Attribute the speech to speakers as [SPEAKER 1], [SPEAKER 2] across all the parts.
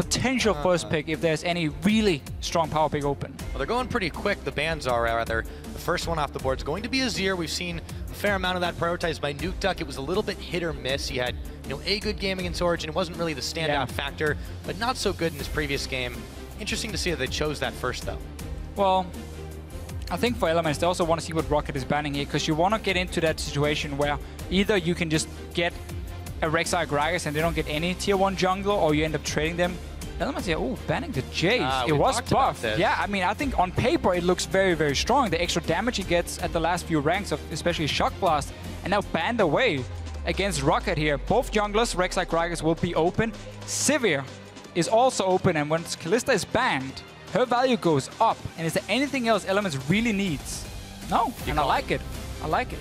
[SPEAKER 1] potential first pick if there's any really strong power pick open.
[SPEAKER 2] Well, they're going pretty quick, the bans are rather. The first one off the board is going to be Azir. We've seen a fair amount of that prioritized by Nukeduck. It was a little bit hit or miss. He had, a good game against Origin. It wasn't really the standout factor, but not so good in his previous game. Interesting to see that they chose that first, though.
[SPEAKER 1] Well, I think for Elements, they also want to see what ROCCAT is banning here, because you want to get into that situation where either you can just get a REXI Gragas and they don't get any tier 1 jungler, or you end up trading them. Elements here, banning the Jace. It was buffed. Yeah, I mean, I think on paper it looks very, very strong. The extra damage he gets at the last few ranks of especially Shock Blast, and now banned away against ROCCAT here. Both junglers, REXI Gragas, will be open. Sivir is also open, and once Kalista is banned, her value goes up. And is there anything else Elements really needs? No, and I like it. I like it.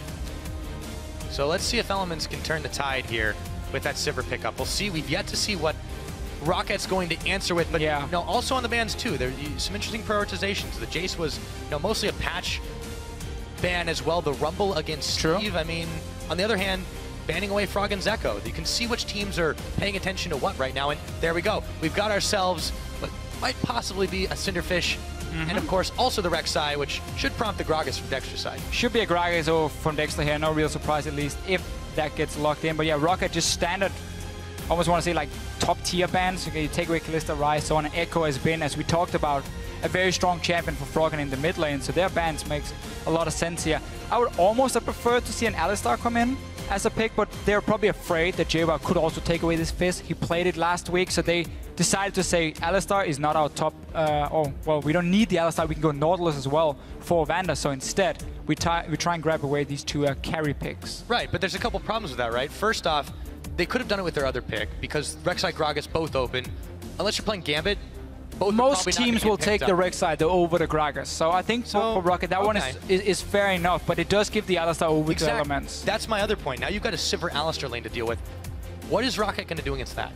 [SPEAKER 2] So let's see if Elements can turn the tide here with that Sivir pickup. We'll see. We've yet to see what ROCCAT's going to answer with, but also on the bans too. There's some interesting prioritizations. The Jace was mostly a patch ban as well. The Rumble against Steve. I mean, on the other hand, banning away Frog and Zeko. You can see which teams are paying attention to what right now, and there we go. We've got ourselves what might possibly be a Cinderfish, and of course also the Rek'Sai, which should prompt the Gragas from Dexter's side. Should be a
[SPEAKER 1] Gragas from Dexter here, no real surprise at least, if that gets locked in. But yeah, ROCCAT just standard, almost want to say like top tier bans. Okay, you take away Kalista, Ryze, so on, and Echo has been, as we talked about, a very strong champion for Froggen in the mid lane, so their bans makes a lot of sense here. I would almost have preferred to see an Alistar come in as a pick, but they're probably afraid that JWoww could also take away this Fizz. He played it last week, so they decided to say Alistar is not our top, well, we don't need the Alistar, we can go Nautilus as well for Vander, so instead, we try and grab away these two carry picks.
[SPEAKER 2] Right, but there's a couple problems with that, right? First off, they could have done it with their other pick, because Rek'Sai Gragas both open. Unless you're playing Gambit,
[SPEAKER 1] most teams will take the Rek'Sai over the Gragas. So I think for ROCCAT, that one is fair enough, but it does give the Alistar over to Elements.
[SPEAKER 2] That's my other point. Now you've got a Sivir Alistar lane to deal with. What is ROCCAT going to do against that?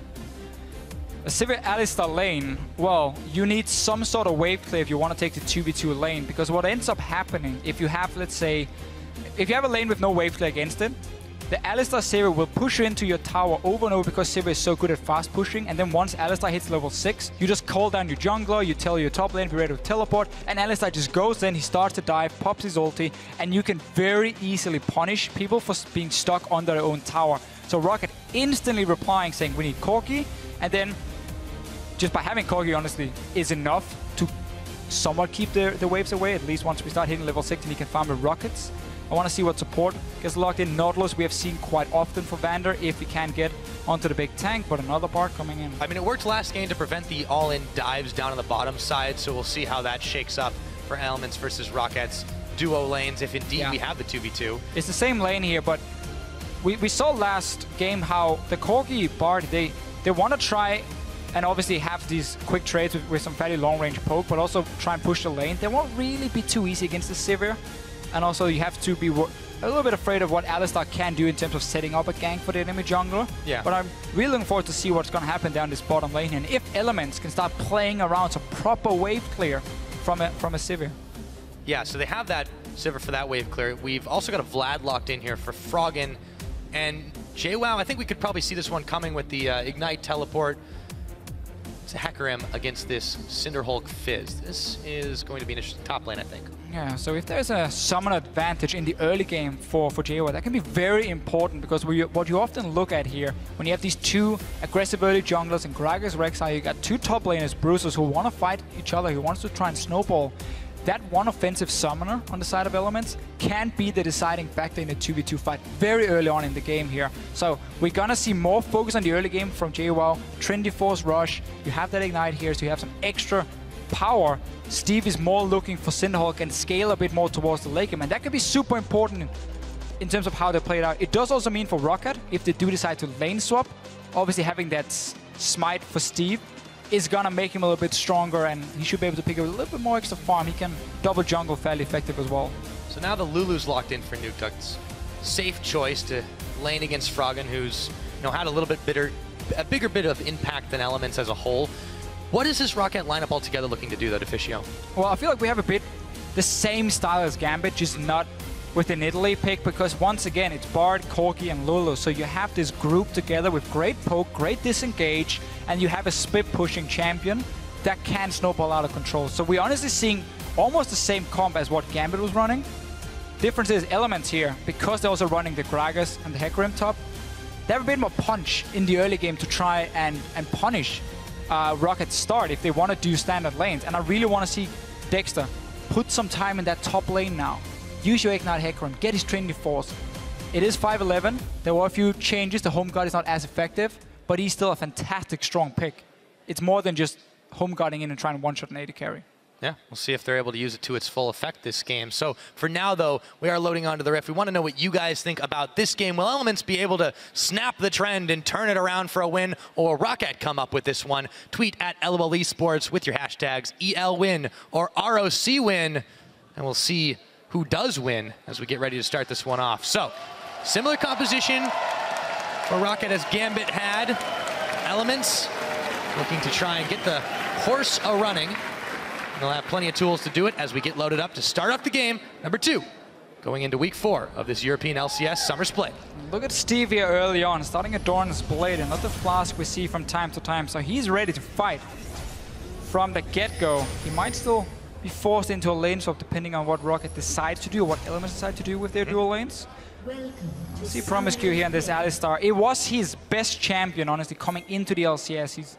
[SPEAKER 1] A Sivir Alistar lane, well, you need some sort of wave clear if you want to take the 2v2 lane, because what ends up happening, if you have, let's say, if you have a lane with no wave clear against it, the Alistar Sivir will push you into your tower over and over because Sivir is so good at fast pushing, and then once Alistar hits level 6, you just call down your jungler, you tell your top lane, be ready to teleport, and Alistar just goes in, he starts to dive, pops his ulti, and you can very easily punish people for being stuck under their own tower. So ROCCAT instantly replying saying we need Corki, and then just by having Corki honestly is enough to somewhat keep the waves away, at least once we start hitting level 6 and he can farm with rockets. I want to see what support gets locked in. Nautilus we have seen quite often for Vander if he can't get onto the big tank, but another part coming in.
[SPEAKER 2] I mean, it worked last game to prevent the all-in dives down on the bottom side, so we'll see how that shakes up for Elements versus ROCCAT's duo lanes, if indeed we have the 2v2.
[SPEAKER 1] It's the same lane here, but we saw last game how the Corgi part, they want to try and obviously have these quick trades with some fairly long-range poke, but also try and push the lane. They won't really be too easy against the Sivir. And also you have to be a little bit afraid of what Alistar can do in terms of setting up a gank for the enemy jungler. Yeah. But I'm really looking forward to see what's going to happen down this bottom lane. And if Elements can start playing around some proper wave clear from a Sivir.
[SPEAKER 2] Yeah, so they have that Sivir for that wave clear. We've also got a Vlad locked in here for Froggen. And JWoww, I think we could probably see this one coming with the Ignite teleport. It's a Hecarim against this Cinderhulk Fizz. This is going to be an interesting top lane, I think.
[SPEAKER 1] Yeah, so if there's a summon advantage in the early game for JWoww, that can be very important, because what you often look at here, when you have these two aggressive early junglers in Gragas, Rek'Sai, you got two top laners, Bruisers, who want to fight each other, who wants to try and snowball. That one offensive summoner on the side of Elements can be the deciding factor in a 2v2 fight very early on in the game here. So we're gonna see more focus on the early game from JWoww. Trendy Force Rush, you have that Ignite here, so you have some extra power. Steve is more looking for Cinderhulk and scale a bit more towards the late game, and that could be super important in terms of how they play it out. It does also mean for ROCCAT, if they do decide to lane swap, obviously having that smite for Steve is gonna make him a little bit stronger, and he should be able to pick up a little bit more extra farm. He can double jungle fairly effective as well.
[SPEAKER 2] So now the Lulu's locked in for Nukeduck's safe choice to lane against Froggen, who's had a little bit a bigger bit of impact than Elements as a whole. What is this ROCCAT lineup altogether looking to do, though, Deficio?
[SPEAKER 1] Well, I feel like we have a bit the same style as Gambit, just not with the Italy pick, because once again, it's Bard, Corki, and Lulu. So you have this group together with great poke, great disengage, and you have a split pushing champion that can snowball out of control. So we're honestly seeing almost the same comp as what Gambit was running. Difference is Elements here, because they're also running the Gragas and the Hecarim top, they have a bit more punch in the early game to try and punish ROCCAT's start if they want to do standard lanes. And I really want to see Dexter put some time in that top lane now. Use your Ignite Hecarim, get his Trinity Force. It is 5-11. There were a few changes. The home guard is not as effective, but he's still a fantastic, strong pick. It's more than just home guarding in and trying to one-shot an AD carry.
[SPEAKER 2] Yeah, we'll see if they're able to use it to its full effect this game. So for now, though, we are loading onto the riff. We want to know what you guys think about this game. Will Elements be able to snap the trend and turn it around for a win, or ROCCAT come up with this one? Tweet at LOL Esports with your hashtags ELWin or ROCWin, and we'll see who does win as we get ready to start this one off. So, similar composition for ROCCAT as Gambit had. Elements looking to try and get the horse a-running. They'll have plenty of tools to do it as we get loaded up to start off the game. Number 2, going into week 4 of this European LCS Summer Split.
[SPEAKER 1] Look at Steve here early on, starting at Doran's Blade, and not the Flask we see from time to time. So he's ready to fight from the get-go. He might still be forced into a lane swap depending on what ROCCAT decides to do, or what Elements decide to do with their dual lanes. See Promiscue here in this Alistar. It was his best champion, honestly, coming into the LCS. He's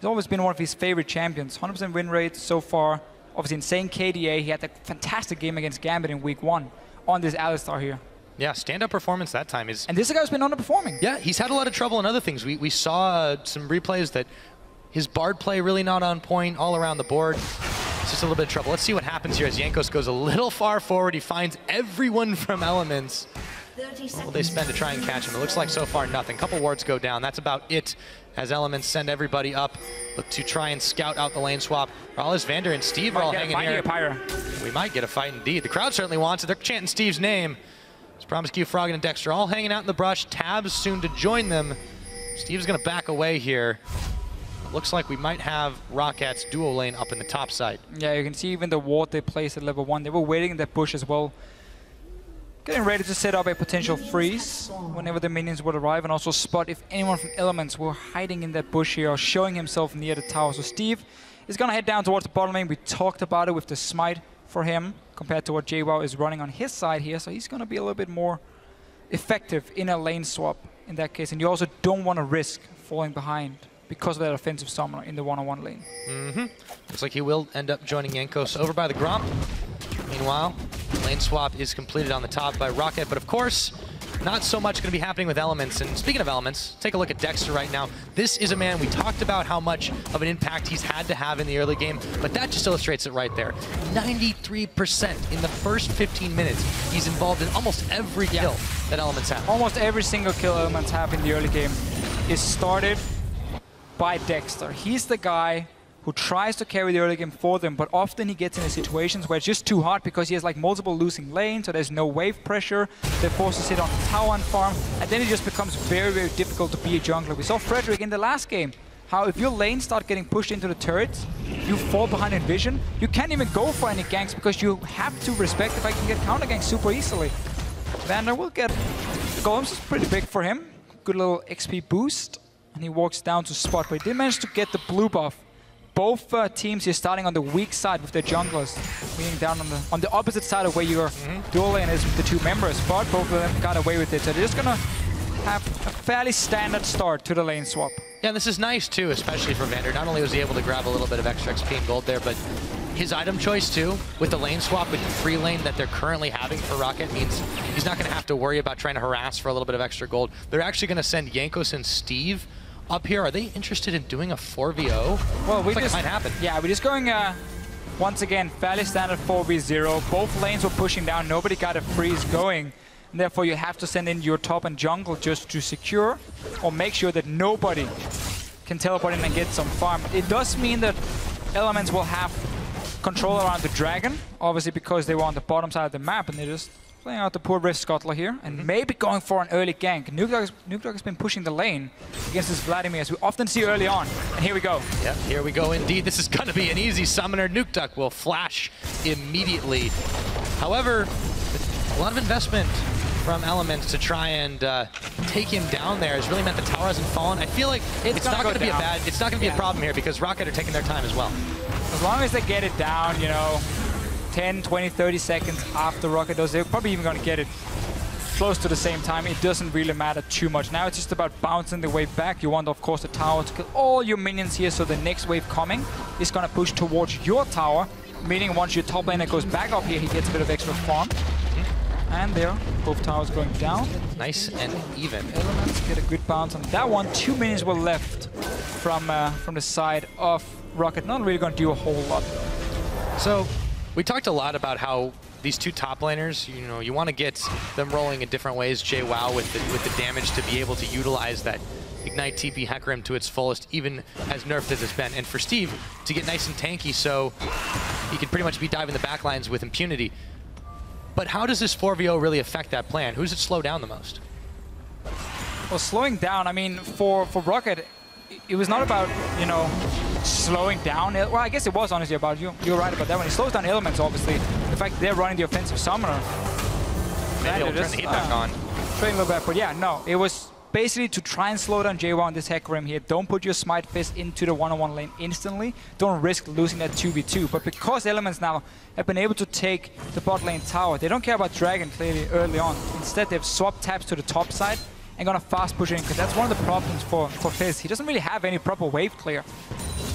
[SPEAKER 1] always been one of his favorite champions. 100% win rate so far. Obviously insane KDA. He had a fantastic game against Gambit in week 1 on this Alistar here.
[SPEAKER 2] Yeah, stand-up performance that time is...
[SPEAKER 1] And this guy's been underperforming.
[SPEAKER 2] Yeah, he's had a lot of trouble in other things. We saw some replays that his Bard play really not on point all around the board. It's just a little bit of trouble. Let's see what happens here as Jankos goes a little far forward. He finds everyone from Elements. What will they spend to try and catch him? It looks like so far nothing. Couple wards go down. That's about it as Elements send everybody up. Look to try and scout out the lane swap. Rollis, Vander, and Steve are all hanging here. We might get a fight indeed. The crowd certainly wants it. They're chanting Steve's name. It's Promiscue, Frog, and Dexter all hanging out in the brush. Tabs soon to join them. Steve's going to back away here. Looks like we might have ROCCAT's duo lane up in the top side.
[SPEAKER 1] Yeah, you can see even the ward they placed at level 1. They were waiting in that bush as well. Getting ready to set up a potential freeze whenever the minions would arrive, and also spot if anyone from Elements were hiding in that bush here or showing himself near the tower. So Steve is going to head down towards the bottom lane. We talked about it with the smite for him compared to what JWoww is running on his side here. So he's going to be a little bit more effective in a lane swap in that case. And you also don't want to risk falling behind because of that offensive summoner in the one-on-one lane.
[SPEAKER 2] Looks like he will end up joining Jankos over by the Gromp. Meanwhile, lane swap is completed on the top by ROCCAT, but of course, not so much going to be happening with Elements. And speaking of Elements, take a look at Dexter right now. This is a man, we talked about how much of an impact he's had to have in the early game, but that just illustrates it right there. 93% in the first 15 minutes. He's involved in almost every kill that Elements have.
[SPEAKER 1] Almost every single kill Elements have in the early game is started by Dexter. He's the guy who tries to carry the early game for them, but often he gets into situations where it's just too hard because he has like multiple losing lanes, so there's no wave pressure. They're forced to sit on the tower and farm, and then it just becomes very, very difficult to be a jungler. We saw Frederick in the last game, how if your lanes start getting pushed into the turrets, you fall behind in vision, you can't even go for any ganks because you have to respect if I can get counter ganks super easily. Vander will get the golems, is pretty big for him. Good little XP boost, and he walks down to spot, but he did manage to get the blue buff. Both teams here starting on the weak side with their junglers, meaning down on the opposite side of where your dual lane is with the 2 members, but both of them got away with it. So they're just gonna have a fairly standard start to the lane swap.
[SPEAKER 2] Yeah, and this is nice too, especially for Vander. Not only was he able to grab a little bit of extra XP and gold there, but his item choice too, with the lane swap, with the free lane that they're currently having for ROCCAT, means he's not gonna have to worry about trying to harass for a little bit of extra gold. They're actually gonna send Jankos and Steve up here. Are they interested in doing a 4v0?
[SPEAKER 1] Well,
[SPEAKER 2] it might happen.
[SPEAKER 1] Yeah, we're just going, once again, fairly standard 4v0. Both lanes were pushing down. Nobody got a freeze going. And therefore, you have to send in your top and jungle just to secure or make sure that nobody can teleport in and get some farm. It does mean that Elements will have control around the dragon, obviously because they were on the bottom side of the map, and they're just playing out the poor Rift Scuttler here, and maybe going for an early gank. Nukedog has been pushing the lane against this Vladimir, as we often see early on. And here we go.
[SPEAKER 2] Yep, here we go indeed. This is going to be an easy summoner. Nukedog will flash immediately. However, A lot of investment from Elements to try and take him down there has really meant the tower hasn't fallen. I feel like it's not going to be a problem here because ROCCAT are taking their time as well.
[SPEAKER 1] As long as they get it down, you know, 10, 20, 30 seconds after ROCCAT does, they're probably even going to get it close to the same time. It doesn't really matter too much. Now it's just about bouncing the wave back. You want, of course, the tower to kill all your minions here, so the next wave coming is going to push towards your tower, meaning once your top laner goes back up here, he gets a bit of extra farm. And there, both towers going down.
[SPEAKER 2] Nice and even.
[SPEAKER 1] Elements get a good bounce on that one. 2 minutes were left from the side of ROCCAT. Not really going to do a whole lot.
[SPEAKER 2] So we talked a lot about how these two top laners, you know, you want to get them rolling in different ways. JWoww with the damage to be able to utilize that Ignite TP Hecarim to its fullest, even as nerfed as it's been. And for Steve to get nice and tanky so he could pretty much be diving the backlines with impunity. But how does this 4v0 really affect that plan? Who does it slow down the most?
[SPEAKER 1] Well, slowing down, I mean, for ROCCAT, it was not about, you know, slowing down. Well, I guess it was honestly about, you're right about that one. It slows down Elements, obviously. The fact that they're running the offensive summoner.
[SPEAKER 2] Maybe he'll turn the heat back on.
[SPEAKER 1] Train a little bit, but yeah, no. It was basically to try and slow down JWoww on this Hecarim here. Don't put your Smite Fist into the one-on-one lane instantly. Don't risk losing that 2v2. But because Elements now have been able to take the bot lane tower, they don't care about Dragon clearly early on. Instead, they've swapped taps to the top side and gonna fast push in, because that's one of the problems for Fizz. He doesn't really have any proper wave clear.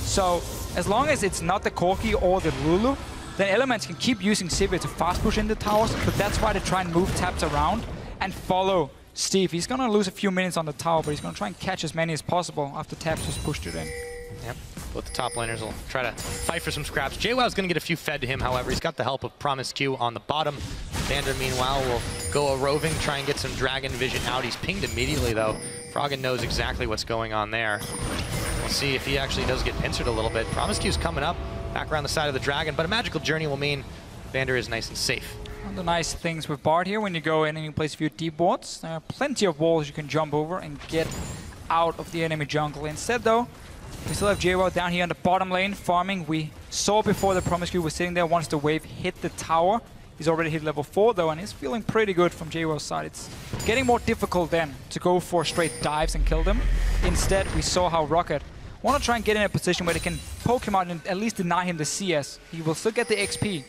[SPEAKER 1] So as long as it's not the Corki or the Lulu, then Elements can keep using Sivir to fast push in the towers, but that's why they try and move taps around and follow Steve. He's gonna lose a few minutes on the tower, but he's gonna try and catch as many as possible after taps just pushed it in.
[SPEAKER 2] Yep. Both the top laners will try to fight for some scraps. JWoww's gonna get a few fed to him, however. He's got the help of Promisq on the bottom. Vander, meanwhile, will go a roving, try and get some Dragon Vision out. He's pinged immediately, though. Froggen knows exactly what's going on there. We'll see if he actually does get pincered a little bit. Promisq's coming up, back around the side of the Dragon, but a Magical Journey will mean Vander is nice and safe.
[SPEAKER 1] One of the nice things with Bard here, when you go in and you place a few deep wards, there are plenty of walls you can jump over and get out of the enemy jungle. Instead, though, we still have JWoww down here on the bottom lane farming. We saw before the Promisq was sitting there once the wave hit the tower. He's already hit level 4 though, and he's feeling pretty good from JWoww's side. It's getting more difficult then to go for straight dives and kill them. Instead, we saw how ROCCAT want to try and get in a position where they can poke him out and at least deny him the CS. He will still get the XP.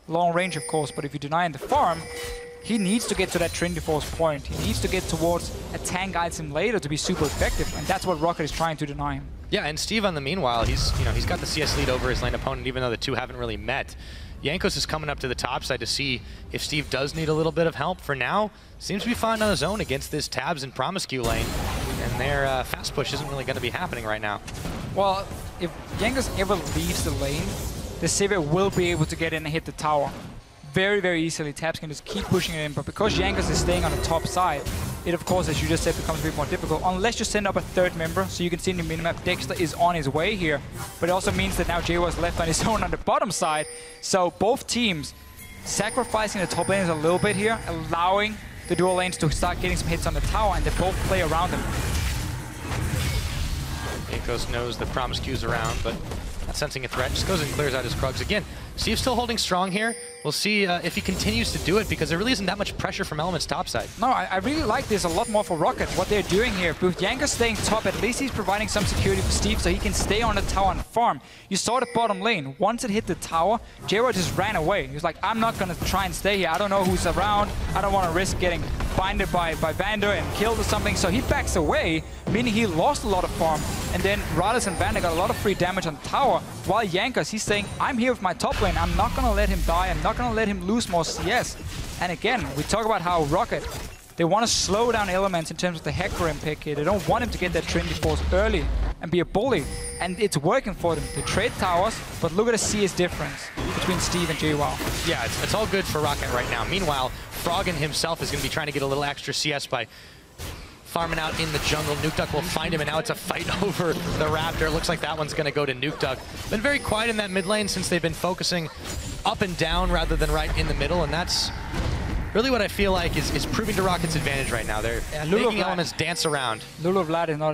[SPEAKER 1] Long range, of course, but if you deny him the farm, he needs to get to that Trinity Force point. He needs to get towards a tank item later to be super effective, and that's what ROCCAT is trying to deny him.
[SPEAKER 2] Yeah, and Steve on the meanwhile, he's got the CS lead over his lane opponent, even though the two haven't really met. Jankos is coming up to the top side to see if Steve does need a little bit of help. For now, seems to be fine on his own against this Tabs and Promisq lane, and their fast push isn't really going to be happening right now.
[SPEAKER 1] Well, if Jankos ever leaves the lane, the Sivir will be able to get in and hit the tower very, very easily. Tabs can just keep pushing it in, but because Jankos is staying on the top side, it of course, as you just said, becomes a bit more difficult, unless you send up a third member. So you can see in the minimap, Dexter is on his way here, but it also means that now JWoww is left on his own on the bottom side. So both teams sacrificing the top lanes a little bit here, allowing the dual lanes to start getting some hits on the tower, and they both play around him.
[SPEAKER 2] Jankos knows that Promisq's around, but not sensing a threat, just goes and clears out his Krugs again. Steve's still holding strong here. We'll see if he continues to do it, because there really isn't that much pressure from Elements topside.
[SPEAKER 1] No, I really like this a lot more for ROCCAT, what they're doing here. With Jankos staying top, at least he's providing some security for Steve so he can stay on the tower and farm. You saw the bottom lane. Once it hit the tower, JWoww just ran away. He was like, I'm not going to try and stay here. I don't know who's around. I don't want to risk getting binded by Vander and killed or something. So he backs away, meaning he lost a lot of farm. And then Radis and Vander got a lot of free damage on the tower, while Jankos, he's saying, I'm here with my top lane. I'm not going to let him die. I'm not going to let him lose more CS. And again, we talk about how ROCCAT, they want to slow down Elements in terms of the Hecarim pick here. They don't want him to get that Trinity Force early and be a bully. And it's working for them. They trade towers, but look at the CS difference between Steve and JWoww.
[SPEAKER 2] Yeah, it's all good for ROCCAT right now. Meanwhile, Froggen himself is going to be trying to get a little extra CS by farming out in the jungle. Nukeduck will find him, and now it's a fight over the Raptor. Looks like that one's going to go to Nukeduck. Been very quiet in that mid lane since they've been focusing up and down rather than right in the middle, and that's really what I feel like is proving to ROCCAT's advantage right now. They're making Elements dance around.
[SPEAKER 1] Lulu Vlad is not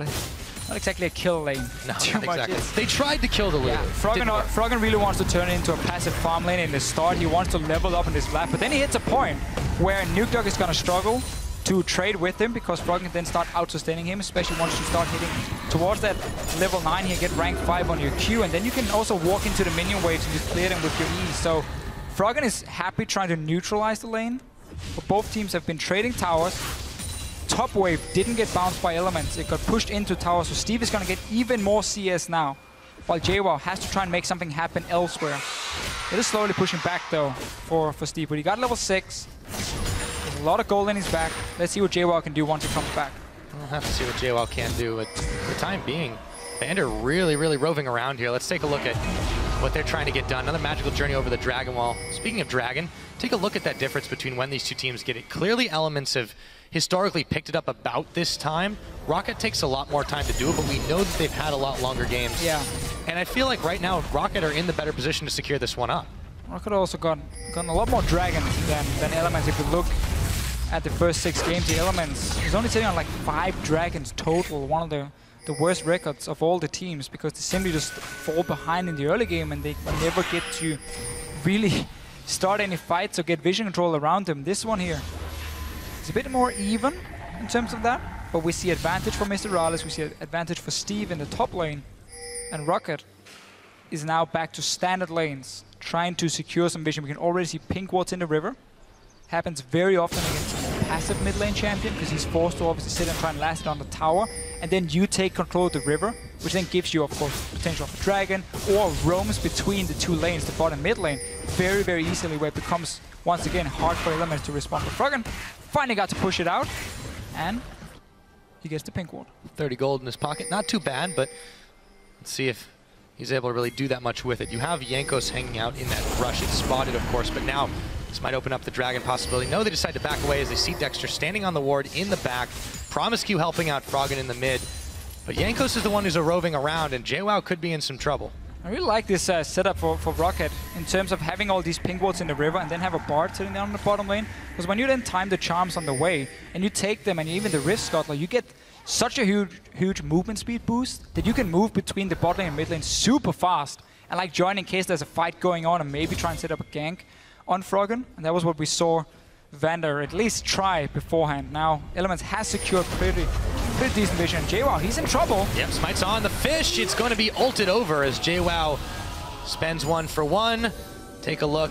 [SPEAKER 1] not exactly a kill lane.
[SPEAKER 2] No,
[SPEAKER 1] too
[SPEAKER 2] not
[SPEAKER 1] much.
[SPEAKER 2] exactly. They tried to kill the Lulu.
[SPEAKER 1] Yeah, Froggen really wants to turn it into a passive farm lane in the start. He wants to level up in this lap, but then he hits a point where Nukedog is going to struggle to trade with him because Froggen then start out-sustaining him, especially once you start hitting towards that level 9 here, get rank 5 on your Q, and then you can also walk into the minion waves and just clear them with your E. So Froggen is happy trying to neutralize the lane, but both teams have been trading towers. Top wave didn't get bounced by elements. It got pushed into tower, so Steve is going to get even more CS now, while JWoww has to try and make something happen elsewhere. It is slowly pushing back, though, for Steve, but he got level 6. There's a lot of gold in his back. Let's see what JWoww can do once he comes back.
[SPEAKER 2] We'll have to see what JWoww can do, but for the time being, Vander really roving around here. Let's take a look at what they're trying to get done. Another magical journey over the Dragon Wall. Speaking of Dragon, take a look at that difference between when these two teams get it. Clearly, Elements have historically picked it up about this time. ROCCAT takes a lot more time to do it, but we know that they've had a lot longer games.
[SPEAKER 1] Yeah.
[SPEAKER 2] And I feel like right now, ROCCAT are in the better position to secure this one up.
[SPEAKER 1] ROCCAT also got a lot more dragons than Elements. If you look at the first 6 games, the Elements is only sitting on like 5 dragons total, one of the worst records of all the teams, because they simply just fall behind in the early game and they never get to really start any fights or get vision control around them. This one here is a bit more even in terms of that, but we see advantage for Mr. Rales, we see advantage for Steve in the top lane, and ROCCAT is now back to standard lanes, trying to secure some vision. We can already see pink wards in the river. Happens very often against a passive mid lane champion because he's forced to obviously sit and try and last it on the tower, and then you take control of the river, which then gives you, of course, potential of a dragon, or roams between the 2 lanes, the bot and mid lane, very easily, where it becomes, once again, hard for Elements to respond. But Froggen finally got to push it out, and he gets the pink ward. 30
[SPEAKER 2] gold in his pocket, not too bad, but let's see if he's able to really do that much with it. You have Jankos hanging out in that rush. It's spotted, of course, but now this might open up the dragon possibility. No, they decide to back away as they see Dexter standing on the ward in the back. Promiscu helping out Froggen in the mid. But Jankos is the one who's roving around, and JWoww could be in some trouble.
[SPEAKER 1] I really like this setup for ROCCAT in terms of having all these pink wards in the river and then have a bard sitting down in the bottom lane. Because when you then time the charms on the way and you take them and even the Rift Scuttler, you get such a huge movement speed boost that you can move between the bot lane and mid lane super fast and like join in case there's a fight going on and maybe try and set up a gank on Froggen. And that was what we saw Vander at least try beforehand. Now Elements has secured pretty decent vision. JWoww, he's in trouble.
[SPEAKER 2] Yep, Smite's on the fish. It's going to be ulted over as JWoww spends 1 for 1. Take a look.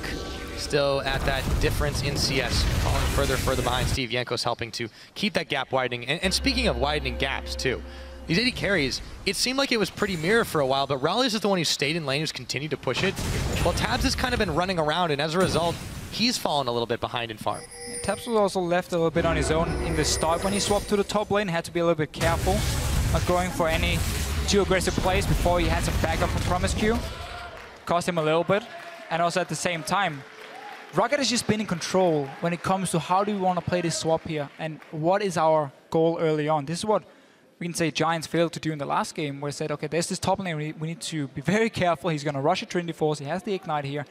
[SPEAKER 2] Still at that difference in CS. Falling further behind. Steve Jankos helping to keep that gap widening. And speaking of widening gaps too, these AD carries, it seemed like it was pretty mirror for a while, but Raleigh is the one who stayed in lane, who's continued to push it. While Tabs has kind of been running around, and as a result, he's fallen a little bit behind in farm.
[SPEAKER 1] Yeah, Tabs was also left a little bit on his own in the start when he swapped to the top lane. Had to be a little bit careful, not going for any too aggressive plays before he had some backup from Promiscu. Cost him a little bit, and also at the same time, ROCCAT has just been in control when it comes to how do we want to play this swap here, and what is our goal early on. This is what we can say Giants failed to do in the last game, where they said, okay, there's this top lane, we need to be very careful. He's going to rush a Trinity Force, he has the Ignite here.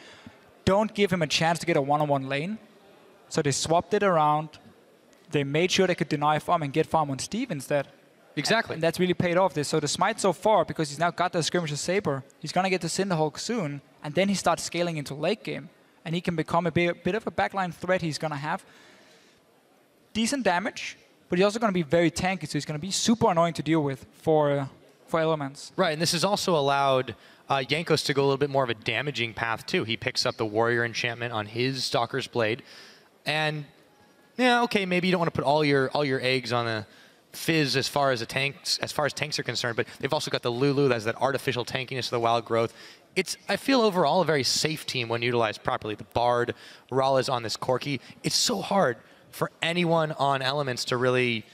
[SPEAKER 1] Don't give him a chance to get a one-on-one lane. So they swapped it around. They made sure they could deny farm and get farm on Steve instead.
[SPEAKER 2] Exactly.
[SPEAKER 1] And that's really paid off. So the smite so far, because he's now got the Skirmisher Saber, he's going to get the Cinderhulk soon, and then he starts scaling into late game. And he can become a bit of a backline threat. He's going to have decent damage, but he's also going to be very tanky, so he's going to be super annoying to deal with for Elements.
[SPEAKER 2] Right, and this has also allowed Jankos to go a little bit more of a damaging path too. He picks up the Warrior Enchantment on his Stalker's Blade, and yeah, okay, maybe you don't want to put all your eggs on a Fizz as far as tanks are concerned, but they've also got the Lulu that has that artificial tankiness of the wild growth. It's, I feel overall, a very safe team when utilized properly. The Bard, Raleigh on this Corki. It's so hard for anyone on Elements to really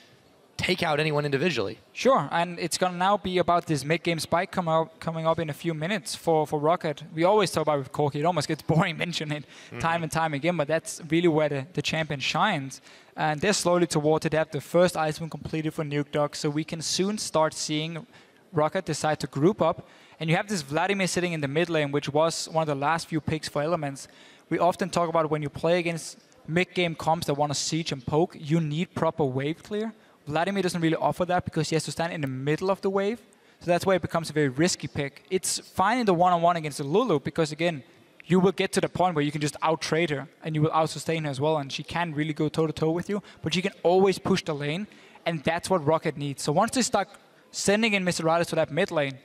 [SPEAKER 2] take out anyone individually.
[SPEAKER 1] Sure, and it's going to now be about this mid-game spike coming up in a few minutes for ROCCAT. We always talk about with Corki. It almost gets boring mentioning it time and time again, but that's really where the champion shines. And they're slowly towards it. They have the first item completed for Nukedog, so we can soon start seeing ROCCAT decide to group up. And you have this Vladimir sitting in the mid lane, which was one of the last few picks for Elements. We often talk about when you play against mid-game comps that want to siege and poke, you need proper wave clear. Vladimir doesn't really offer that because he has to stand in the middle of the wave. So that's why it becomes a very risky pick. It's fine in the one-on-one against the Lulu because, again, you will get to the point where you can just out-trade her and you will out-sustain her as well, and she can really go toe-to-toe with you, but you can always push the lane, and that's what ROCCAT needs. So once they start sending in Mr. Riders to that mid lane,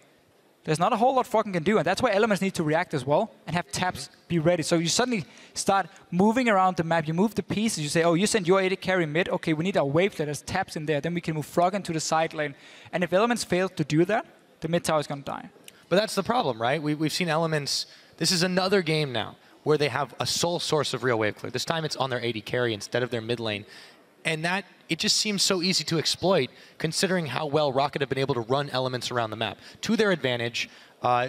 [SPEAKER 1] there's not a whole lot Froggen can do, and that's why Elements need to react as well and have taps be ready. So you suddenly start moving around the map, you move the pieces, you say, oh, you send your AD carry mid, okay, we need our wave that has taps in there, then we can move Froggen to the side lane. And if Elements fail to do that, the mid tower is going to die. But
[SPEAKER 2] that's the problem, right? We've seen Elements, this is another game now where they have a sole source of real wave clear. This time it's on their AD carry instead of their mid lane. And that, it just seems so easy to exploit considering how well ROCCAT have been able to run Elements around the map to their advantage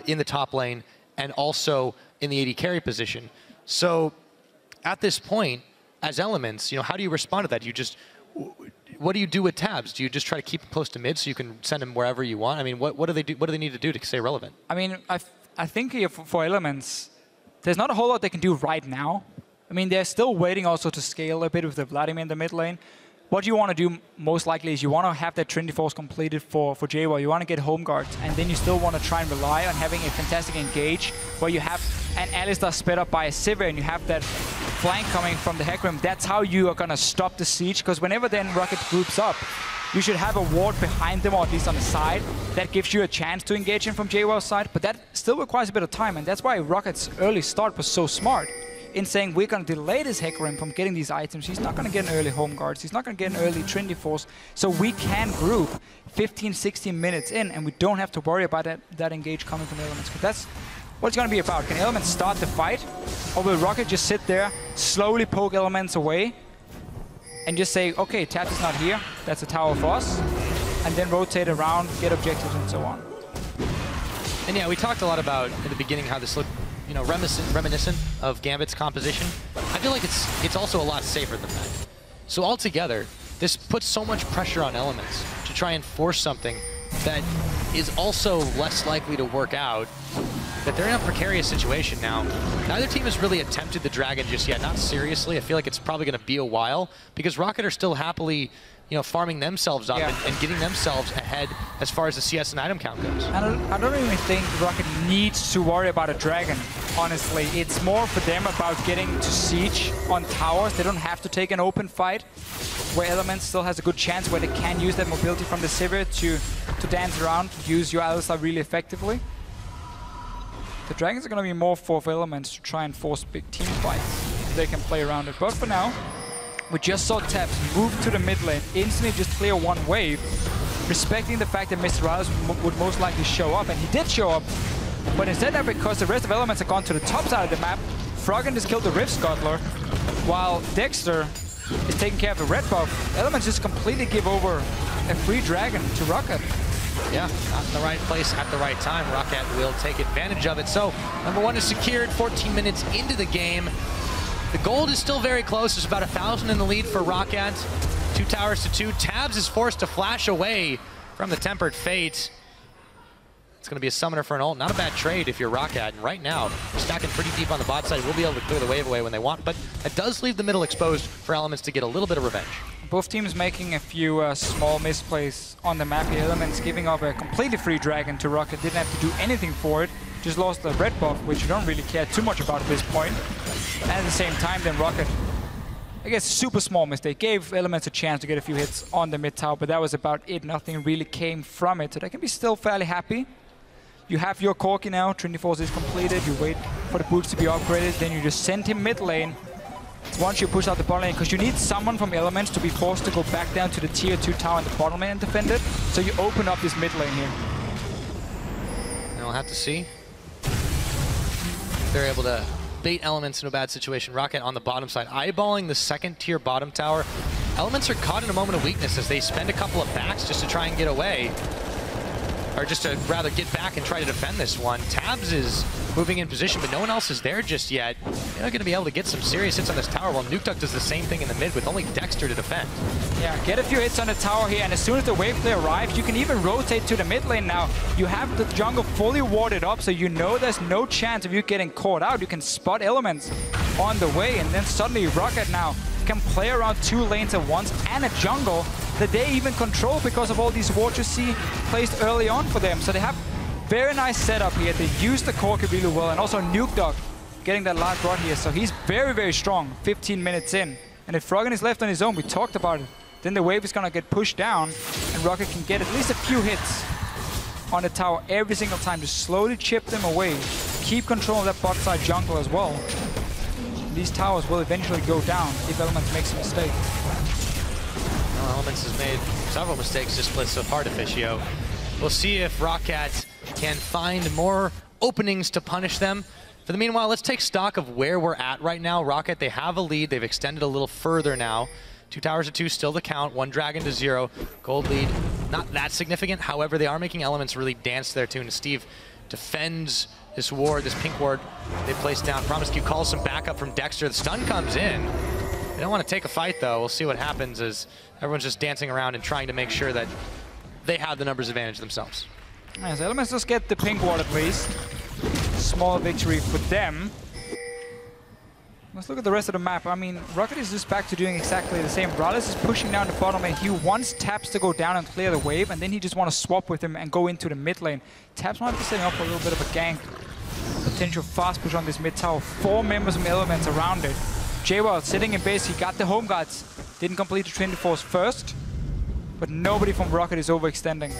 [SPEAKER 2] in the top lane and also in the AD carry position. So at this point, as Elements, you know, how do you respond to that? Do you just, what do you do with tabs? Do you just try to keep them close to mid so you can send them wherever you want? I mean, what do they do? What do they need to do to stay relevant?
[SPEAKER 1] I mean, I think here for Elements, there's not a whole lot they can do right now. I mean, they're still waiting also to scale a bit with the Vladimir in the mid lane. What you want to do most likely is you want to have that Trinity Force completed for JWoww. You want to get home guards, and then you still want to try and rely on having a fantastic engage where you have an Alistar sped up by a Sivir and you have that flank coming from the Hecarim. That's how you are going to stop the siege, because whenever then ROCCAT groups up, you should have a ward behind them, or at least on the side. That gives you a chance to engage in from JWoww's side, but that still requires a bit of time, and that's why ROCCAT's early start was so smart in saying we're going to delay this Hecarim from getting these items. He's not going to get an early home guards. He's not going to get an early Trinity Force. So we can group 15, 16 minutes in, and we don't have to worry about that engage coming from Elements. Because that's what it's going to be about. Can Elements start the fight, or will ROCCAT just sit there, slowly poke Elements away, and just say, okay, Tabs is not here. That's a tower for us. And then rotate around, get objectives, and so on.
[SPEAKER 2] And yeah, we talked a lot about, in the beginning, how this looked, you know, reminiscent of Gambit's composition. I feel like it's also a lot safer than that. So altogether, this puts so much pressure on Elements to try and force something that is also less likely to work out, that they're in a precarious situation now. Neither team has really attempted the Dragon just yet, not seriously. I feel like it's probably going to be a while, because ROCCAT are still happily, you know, farming themselves up and getting themselves ahead as far as the CS and item count goes.
[SPEAKER 1] I don't even think ROCCAT needs to worry about a Dragon, honestly. It's more for them about getting to siege on towers. They don't have to take an open fight, where Elements still has a good chance, where they can use that mobility from the Sivir to dance around, use your Alistar really effectively. The Dragons are going to be more for Elements to try and force big team fights. They can play around it. But for now, we just saw Tabs move to the mid lane, instantly just clear one wave, respecting the fact that Mr. Riders would most likely show up, and he did show up. But instead of, because the rest of Elements have gone to the top side of the map, Froggen just killed the Rift Scuttler, while Dexter is taking care of the red buff. Elements just completely give over a free Dragon to ROCCAT.
[SPEAKER 2] Yeah, not in the right place at the right time. ROCCAT will take advantage of it. So, number one is secured 14 minutes into the game. The gold is still very close. There's about 1,000 in the lead for ROCCAT. 2 towers to 2. Tabs is forced to flash away from the Tempered Fate. It's going to be a summoner for an ult. Not a bad trade if you're ROCCAT. And right now, they're stacking pretty deep on the bot side. We'll be able to clear the wave away when they want. But that does leave the middle exposed for Elements to get a little bit of revenge.
[SPEAKER 1] Both teams making a few small misplays on the map here. Elements giving up a completely free Dragon to ROCCAT. Didn't have to do anything for it. Just lost the red buff, which you don't really care too much about at this point. And at the same time, then ROCCAT, I guess, super small mistake. Gave Elements a chance to get a few hits on the mid tower, but that was about it. Nothing really came from it. So they can be still fairly happy. You have your Corki now. Trinity Force is completed. You wait for the boots to be upgraded. Then you just send him mid lane. Once you push out the bottom lane, because you need someone from Elements to be forced to go back down to the tier 2 tower in the bottom lane and defend it. So you open up this mid lane here.
[SPEAKER 2] And we'll have to see if they're able to bait Elements in a bad situation. ROCCAT on the bottom side, eyeballing the second tier bottom tower. Elements are caught in a moment of weakness as they spend a couple of backs just to try and get away. Or just to rather get back and try to defend this one. Tabs is moving in position, but no one else is there just yet. They're not going to be able to get some serious hits on this tower, while Nukeduck does the same thing in the mid with only Dexter to defend.
[SPEAKER 1] Yeah, get a few hits on the tower here, and as soon as the wave clear arrives, you can even rotate to the mid lane now. You have the jungle fully warded up, so you know there's no chance of you getting caught out. You can spot Elements on the way, and then suddenly ROCCAT now can play around 2 lanes at once and a jungle that they even control because of all these waters see placed early on for them. So they have very nice setup here. They use the Corki really well, and also Nuke Dog getting that last rod here. So he's very, very strong 15 minutes in. And if Froggen is left on his own, we talked about it, then the wave is going to get pushed down, and ROCCAT can get at least a few hits on the tower every single time to slowly chip them away. Keep control of that bot side jungle as well. These towers will eventually go down if Elements makes a mistake.
[SPEAKER 2] Well, Elements has made several mistakes this split so far, Deficio. We'll see if ROCCAT can find more openings to punish them. For the meanwhile, let's take stock of where we're at right now. ROCCAT, they have a lead. They've extended a little further now. 2 towers to 2, still the count. 1 dragon to 0. Gold lead, not that significant. However, they are making Elements really dance to their tune. Steve defends this ward, this pink ward they placed down. Promiscu calls some backup from Dexter. The stun comes in. They don't want to take a fight, though. We'll see what happens as everyone's just dancing around and trying to make sure that they have the numbers advantage themselves.
[SPEAKER 1] Yes, Elements just get the pink ward at least. Small victory for them. Let's look at the rest of the map. I mean, ROCCAT is just back to doing exactly the same. Rallis is pushing down the bottom lane. He wants Taps to go down and clear the wave, and then he just wants to swap with him and go into the mid lane. Taps might be setting up for a little bit of a gank. Potential fast push on this mid tower. 4 members from Elements around it. J-Wild sitting in base. He got the home guards. Didn't complete the Trinity Force first, but nobody from ROCCAT is overextending.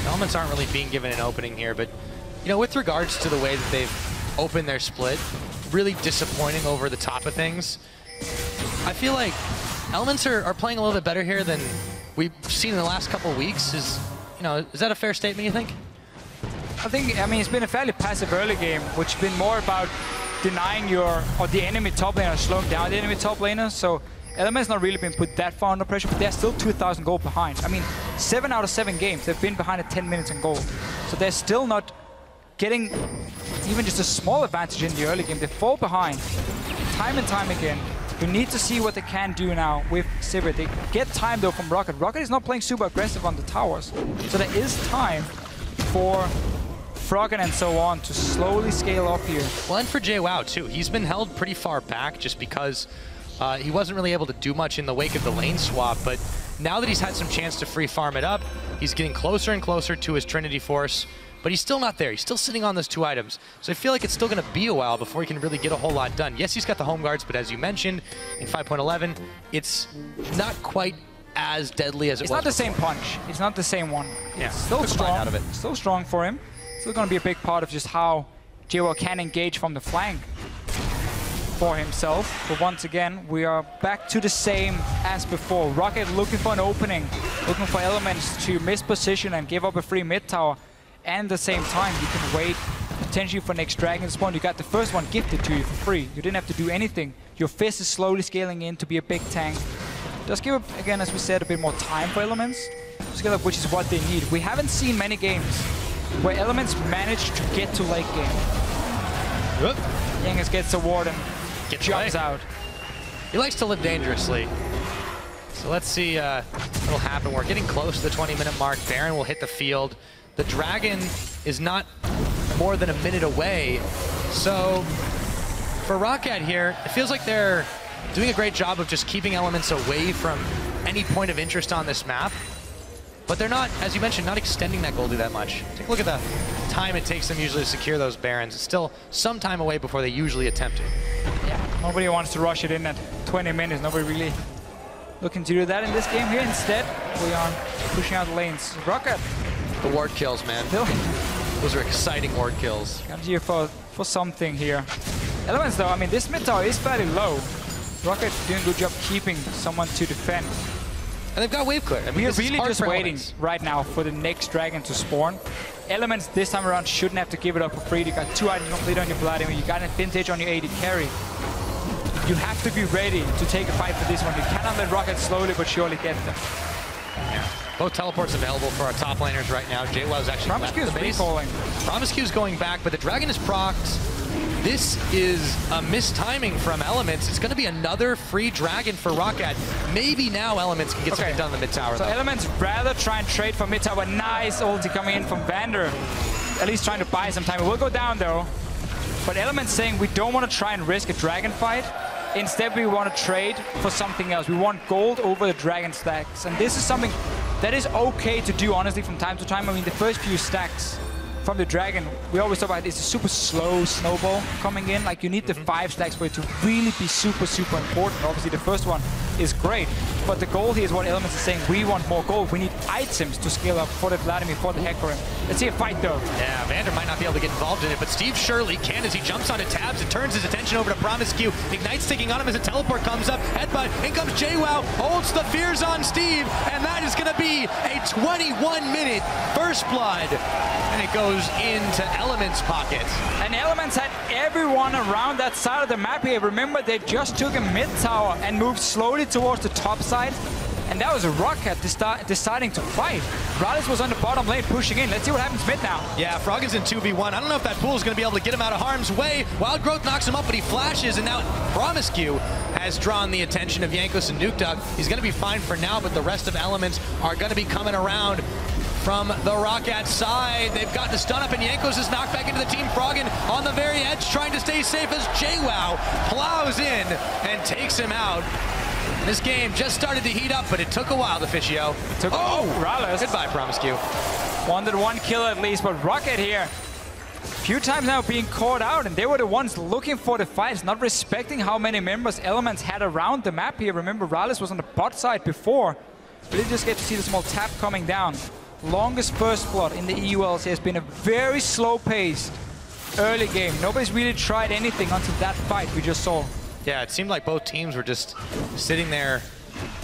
[SPEAKER 2] Elements aren't really being given an opening here, but you know, with regards to the way that they've opened their split, really disappointing over the top of things. I feel like Elements are playing a little bit better here than we've seen in the last couple of weeks. Is that a fair statement, you think?
[SPEAKER 1] I mean, it's been a fairly passive early game, which has been more about denying the enemy top laner, slowing down the enemy top laner. So Elements not really been put that far under pressure, but they're still 2,000 gold behind. I mean, 7 out of 7 games, they've been behind at 10 minutes in gold. So they're still not getting even just a small advantage in the early game. They fall behind time and time again. We need to see what they can do now with Sivir. They get time though from ROCCAT. ROCCAT is not playing super aggressive on the towers. So there is time for Froggen and so on to slowly scale up here.
[SPEAKER 2] Well, and for JWoww too. He's been held pretty far back just because he wasn't really able to do much in the wake of the lane swap. But now that he's had some chance to free farm it up, he's getting closer and closer to his Trinity Force. But he's still not there. He's still sitting on those 2 items. So I feel like it's still going to be a while before he can really get a whole lot done. Yes, he's got the home guards, but as you mentioned, in 5.11, it's not quite as deadly as it was.
[SPEAKER 1] It's not the same punch. It's not the same one.
[SPEAKER 2] Yeah,
[SPEAKER 1] it's still strong. Out of it. Still strong for him. Still going to be a big part of just how JWoww can engage from the flank for himself. But once again, we are back to the same as before. ROCCAT looking for an opening, looking for Elements to miss position and give up a free mid tower. And at the same time, you can wait potentially for next dragon spawn. You got the first one gifted to you for free. You didn't have to do anything. Your Fizz is slowly scaling in to be a big tank. Just give up, again, as we said, a bit more time for Elements to scale up, which is what they need. We haven't seen many games where Elements manage to get to late game. Yangas gets a ward and jumps out.
[SPEAKER 2] He likes to live dangerously. So let's see what'll happen. We're getting close to the 20-minute mark. Baron will hit the field. The dragon is not more than a minute away. So for ROCCAT here, it feels like they're doing a great job of just keeping Elements away from any point of interest on this map. But they're not, as you mentioned, not extending that goldie that much. Take a look at the time it takes them usually to secure those Barons. It's still some time away before they usually attempt it.
[SPEAKER 1] Yeah, nobody wants to rush it in at 20 minutes. Nobody really looking to do that in this game here. Instead, we are pushing out the lanes. ROCCAT.
[SPEAKER 2] The ward kills, man. Those are exciting ward kills.
[SPEAKER 1] Comes here for something here. Elements, though, I mean, this mid tower is fairly low. ROCCAT doing a good job keeping someone to defend.
[SPEAKER 2] And they've got wave clear. I mean,
[SPEAKER 1] we are really just waiting right now for the next dragon to spawn. Elements this time around shouldn't have to give it up for free. You got 2 items complete on your Vladimir. You got a vintage on your AD carry. You have to be ready to take a fight for this one. You cannot let ROCCAT slowly but surely get them.
[SPEAKER 2] Yeah. Both teleports available for our top laners right now. JWoww's actually left the base. Promiscu's going back, but the dragon is procced. This is a mistiming from Elements. It's going to be another free dragon for ROCCAT. Maybe now Elements can get something done in the mid tower.
[SPEAKER 1] So though. Elements rather try and trade for mid tower. Nice ulti coming in from Vander. At least trying to buy some time. It will go down though. But Elements saying we don't want to try and risk a dragon fight. Instead, we want to trade for something else. We want gold over the dragon stacks. And this is something that is okay to do, honestly, from time to time. I mean, the first few stacks from the dragon, we always talk about it's a super slow snowball coming in. Like, you need the 5 stacks for it to really be super, super important. Obviously, the first one is great, but the gold here is what Elements is saying. We want more gold. We need items to scale up for the Vladimir, for the Hecarim. Let's see a fight, though.
[SPEAKER 2] Yeah, Vander might not be able to get involved in it, but Steve surely can as he jumps onto tabs and turns his attention over to Promiscu. Ignite's taking on him as a teleport comes up. Headbutt. In comes JWoww. Holds the fears on Steve, and that is going to be a 21-minute first blood. And it goes into Elements' pocket.
[SPEAKER 1] And Elements had everyone around that side of the map here. Remember, they just took a mid tower and moved slowly towards the top side. And that was a ROCCAT deciding to fight. Rallis was on the bottom lane pushing in. Let's see what happens mid now.
[SPEAKER 2] Yeah, Froggen's in 2v1. I don't know if that pool is going to be able to get him out of harm's way. Wild Growth knocks him up, but he flashes, and now Promiscu has drawn the attention of Jankos and Nukedog. He's going to be fine for now, but the rest of Elements are going to be coming around from the ROCCAT side. They've got the stun up, and Jankos is knocked back into the team. Froggen on the very edge, trying to stay safe as JWoww plows in and takes him out. This game just started to heat up, but it took a while, the Officio.
[SPEAKER 1] Rallis.
[SPEAKER 2] Goodbye, Promiscu.
[SPEAKER 1] Wanted one kill at least, but ROCCAT here, a few times now being caught out, and they were the ones looking for the fights, not respecting how many members Elements had around the map here. Remember, Rallis was on the bot side before. We did just get to see the small tap coming down. Longest first blood in the EU LCS has been a very slow-paced early game. Nobody's really tried anything until that fight we just saw.
[SPEAKER 2] Yeah, it seemed like both teams were just sitting there,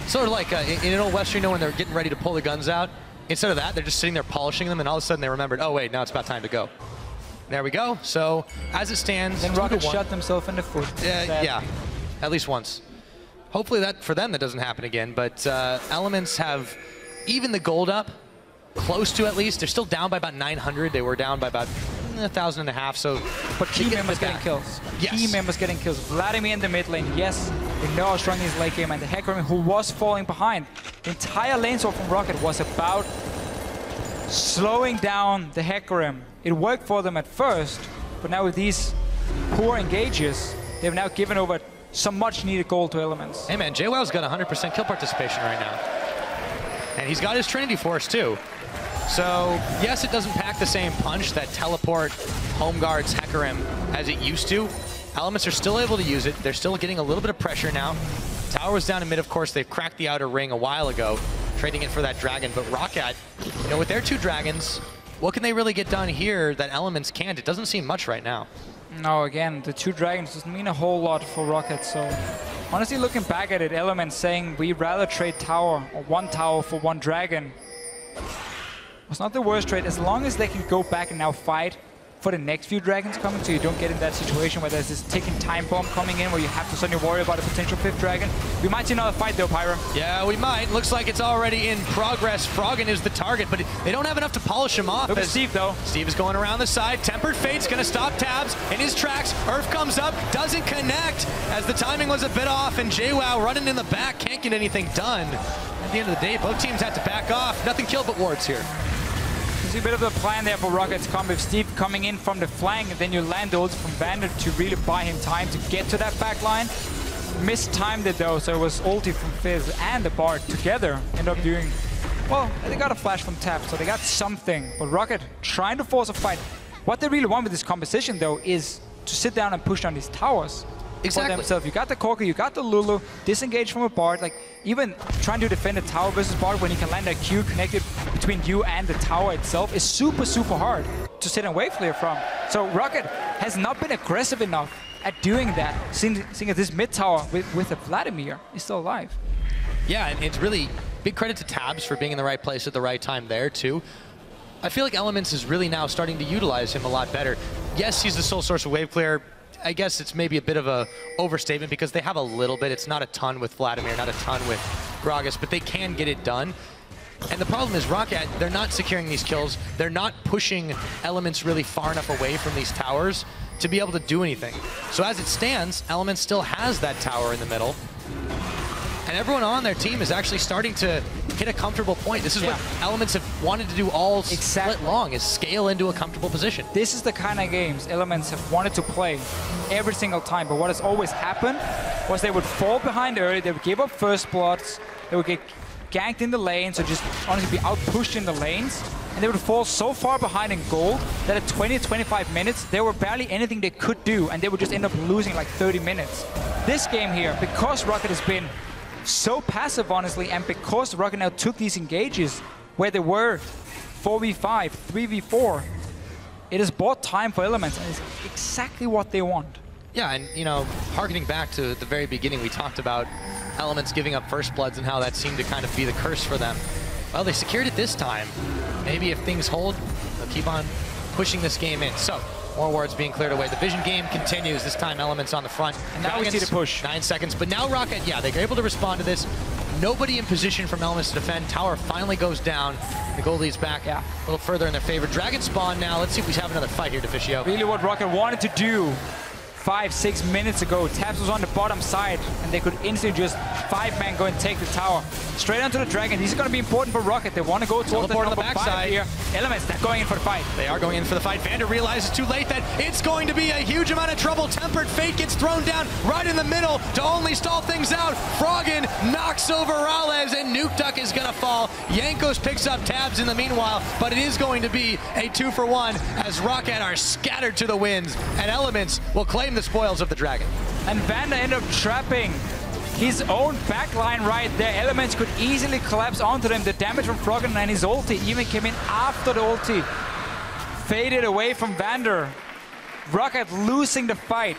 [SPEAKER 2] sort of like in an old Western, you know, when they're getting ready to pull the guns out. Instead of that, they're just sitting there polishing them, and all of a sudden they remembered, oh wait, now it's about time to go. There we go. So as it stands,
[SPEAKER 1] then ROCCAT shot themselves in the foot.
[SPEAKER 2] Yeah, at least once. Hopefully that for them that doesn't happen again. But Elements have even the gold up, close to at least. They're still down by about 900. They were down by about 1,500. So,
[SPEAKER 1] but key members getting kills.
[SPEAKER 2] Yes. Key
[SPEAKER 1] members getting kills. Vladimir in the mid lane. Yes, we know how strong he is late game, and the Hecarim, who was falling behind. The entire lane swap from ROCCAT was about slowing down the Hecarim. It worked for them at first, but now with these poor engages, they've now given over some much needed gold to Elements.
[SPEAKER 2] Hey man, JWoww's got 100% kill participation right now. And he's got his Trinity Force too. So, yes, it doesn't pack the same punch that teleport home guards Hecarim as it used to. Elements are still able to use it. They're still getting a little bit of pressure now. Tower was down in mid, of course. They've cracked the outer ring a while ago, trading it for that dragon. But ROCCAT, you know, with their 2 dragons, what can they really get done here that Elements can't? It doesn't seem much right now.
[SPEAKER 1] No, again, the 2 dragons doesn't mean a whole lot for ROCCAT. So, honestly, looking back at it, Elements saying we'd rather trade tower or 1 tower for 1 dragon. It's not the worst trade, as long as they can go back and now fight for the next few dragons coming, so you don't get in that situation where there's this ticking time bomb coming in where you have to suddenly worry about a potential 5th dragon. We might see another fight though, Pyro.
[SPEAKER 2] Yeah, we might. Looks like it's already in progress. Froggen is the target, but they don't have enough to polish him off.
[SPEAKER 1] Look at Steve though.
[SPEAKER 2] Steve is going around the side. Tempered Fate's gonna stop tabs in his tracks. Earth comes up, doesn't connect as the timing was a bit off, and JWoww running in the back, can't get anything done. At the end of the day, both teams had to back off. Nothing killed but wards here.
[SPEAKER 1] A bit of a plan there for ROCCAT's comp with Steve coming in from the flank, and then you land the ulti from Vander to really buy him time to get to that back line. Mistimed it though, so it was ulti from Fizz and the Bard together end up doing, well, they got a flash from Tap, so they got something. But ROCCAT trying to force a fight. What they really want with this composition though is to sit down and push down these towers.
[SPEAKER 2] Exactly.
[SPEAKER 1] For themselves. You got the Corki, you got the Lulu, disengage from a Bard, like even trying to defend a tower versus Bard when you can land a Q connected between you and the tower itself is super, super hard to sit and wave clear from. So ROCCAT has not been aggressive enough at doing that, seeing as this mid tower with a Vladimir is still alive.
[SPEAKER 2] Yeah, and it's really big credit to Tabs for being in the right place at the right time there too. I feel like Elements is really now starting to utilize him a lot better. Yes, he's the sole source of wave clear. I guess it's maybe a bit of a overstatement because they have a little bit. It's not a ton with Vladimir, not a ton with Gragas, but they can get it done. And the problem is ROCCAT, they're not securing these kills. They're not pushing Elements really far enough away from these towers to be able to do anything. So as it stands, Elements still has that tower in the middle. And everyone on their team is actually starting to hit a comfortable point. This is what Elements have wanted to do all split long, is scale into a comfortable position.
[SPEAKER 1] This is the kind of games Elements have wanted to play every single time, but what has always happened was they would fall behind early, they would give up first bloods, they would get ganked in the lanes, or just honestly be out-pushed in the lanes, and they would fall so far behind in gold that at 20-25 minutes, there were barely anything they could do, and they would just end up losing like 30 minutes. This game here, because ROCCAT has been so passive, honestly, and because ROCCAT now took these engages where they were 4v5, 3v4, it has bought time for Elements, and it's exactly what they want.
[SPEAKER 2] Yeah, and you know, harkening back to the very beginning, we talked about Elements giving up first bloods and how that seemed to kind of be the curse for them. Well, they secured it this time. Maybe if things hold, they'll keep on pushing this game in. So, more wards being cleared away. The Vision game continues. This time, Elements on the front.
[SPEAKER 1] And now we see the push.
[SPEAKER 2] 9 seconds, but now ROCCAT, yeah, they're able to respond to this. Nobody in position from Elements to defend. Tower finally goes down. The gold leads back a little further in their favor. Dragon spawn now. Let's see if we have another fight here, Deficio.
[SPEAKER 1] Really what ROCCAT wanted to do 5-6 minutes ago. Taps was on the bottom side, and they could instantly just 5-man go and take the tower. Straight onto the Dragon. These are going to be important for ROCCAT. They want to go towards the number 5 here. Elements, they're going in for the fight.
[SPEAKER 2] They are going in for the fight. Vander realizes too late that it's going to be a huge amount of trouble. Tempered Fate gets thrown down right in the middle to only stall things out. Froggen knocks over Ralev, and Nuke Duck is going to fall. Jankos picks up tabs in the meanwhile, but it is going to be a 2-for-1 as ROCCAT are scattered to the winds, and Elements will claim the spoils of the Dragon.
[SPEAKER 1] And Vander ended up trapping his own backline right there. Elements could easily collapse onto them. The damage from Froggen and his ulti even came in after the ulti faded away from Vander. ROCCAT losing the fight,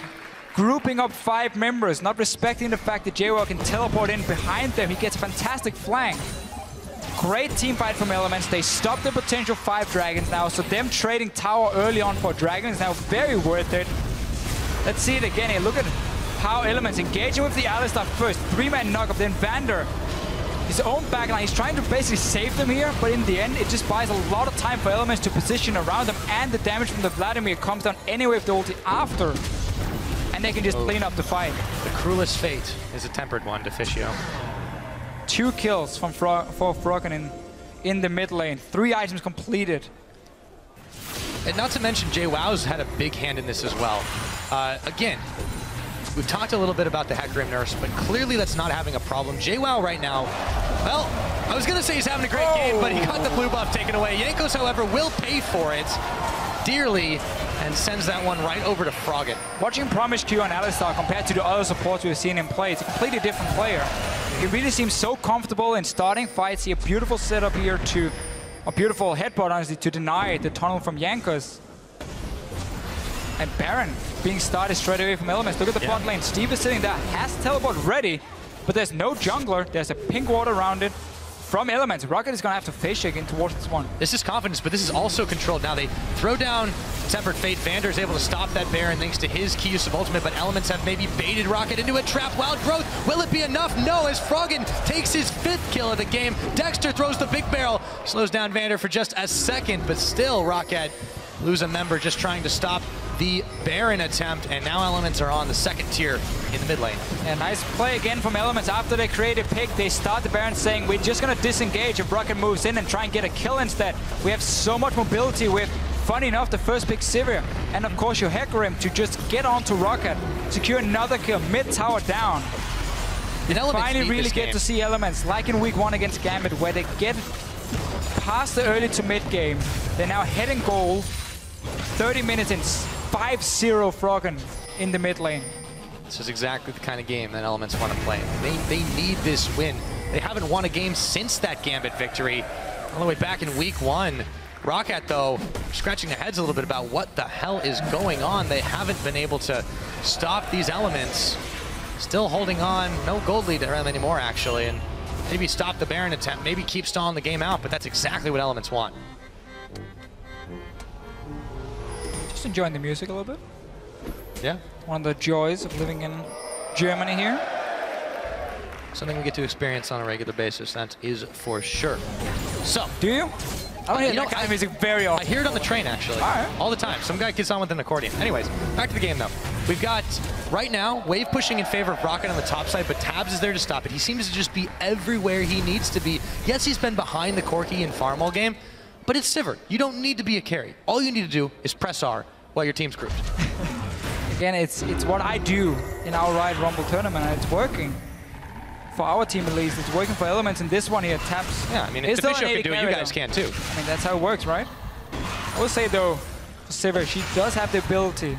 [SPEAKER 1] grouping up 5 members, not respecting the fact that JWoww can teleport in behind them. He gets a fantastic flank. Great team fight from Elements. They stop the potential 5 dragons now, so them trading tower early on for dragons now very worth it. Let's see it again here. Look at how Elements engaging with the Alistar first. 3-man knockup, then Vander. His own backline. He's trying to basically save them here, but in the end, it just buys a lot of time for Elements to position around them, and the damage from the Vladimir comes down anyway with the ulti after. And they can just clean up the fight.
[SPEAKER 2] The cruelest fate is a tempered one, Deficio.
[SPEAKER 1] 2 kills from for Froggen in the mid lane. 3 items completed.
[SPEAKER 2] And not to mention, JWoww's had a big hand in this as well. Again, we've talked a little bit about the Hecarim nerfs, but clearly that's not having a problem. JWoww right now, well, I was going to say he's having a great game, but he got the blue buff taken away. Jankos, however, will pay for it dearly and sends that one right over to Froggen.
[SPEAKER 1] Watching Promise Q on Alistar compared to the other supports we've seen him play, it's a completely different player. He really seems so comfortable in starting fights. He a beautiful setup here to, a beautiful headbutt, honestly, to deny the tunnel from Jankos. And Baron being started straight away from Elements. Look at the bot lane. Steve is sitting there, has teleport ready, but there's no jungler. There's a pink ward around it from Elements. ROCCAT is going to have to face shake in towards this one.
[SPEAKER 2] This is confidence, but this is also controlled. Now they throw down Tempered Fate. Vander is able to stop that Baron thanks to his key use of ultimate, but Elements have maybe baited ROCCAT into a trap. Wild Growth, will it be enough? No, as Froggen takes his 5th kill of the game. Dexter throws the big barrel, slows down Vander for just a second, but still ROCCAT lose a member just trying to stop the Baron attempt, and now Elements are on the 2nd tier in the mid lane.
[SPEAKER 1] Yeah, nice play again from Elements. After they create a pick, they start the Baron saying, we're just going to disengage if ROCCAT moves in and try and get a kill instead. We have so much mobility with, funny enough, the first pick Sivir, and of course your Hecarim to just get onto ROCCAT, secure another kill, mid-tower down. They finally really get to see Elements, like in week 1 against Gambit, where they get past the early to mid game. They're now heading goal, 30 minutes in, 5-0 Froggen in the mid lane.
[SPEAKER 2] This is exactly the kind of game that Elements want to play. They need this win. They haven't won a game since that Gambit victory, all the way back in week 1. ROCCAT, though, scratching their heads a little bit about what the hell is going on. They haven't been able to stop these Elements. Still holding on. No gold lead around anymore, actually. And maybe stop the Baron attempt. Maybe keep stalling the game out, but that's exactly what Elements want.
[SPEAKER 1] Just enjoying the music a little bit.
[SPEAKER 2] Yeah.
[SPEAKER 1] One of the joys of living in Germany here.
[SPEAKER 2] Something we get to experience on a regular basis, that is for sure. So.
[SPEAKER 1] Do you? I don't hear that kind of music very often.
[SPEAKER 2] I hear it on the train, actually. All the time. Some guy gets on with an accordion. Anyways, back to the game, though. We've got, right now, Wave pushing in favor of ROCCAT on the top side, but Tabs is there to stop it. He seems to just be everywhere he needs to be. Yes, he's been behind the Corki and farm all game, but it's Sivir. You don't need to be a carry. All you need to do is press R while your team's grouped.
[SPEAKER 1] Again, it's what I do in our Riot Rumble tournament, and it's working. For our team at least, it's working for Elements, and this one here, Taps.
[SPEAKER 2] Yeah, I mean, if Deficio can do it, you guys can too.
[SPEAKER 1] I mean, that's how it works, right? I will say though, for Sivir, she does have the ability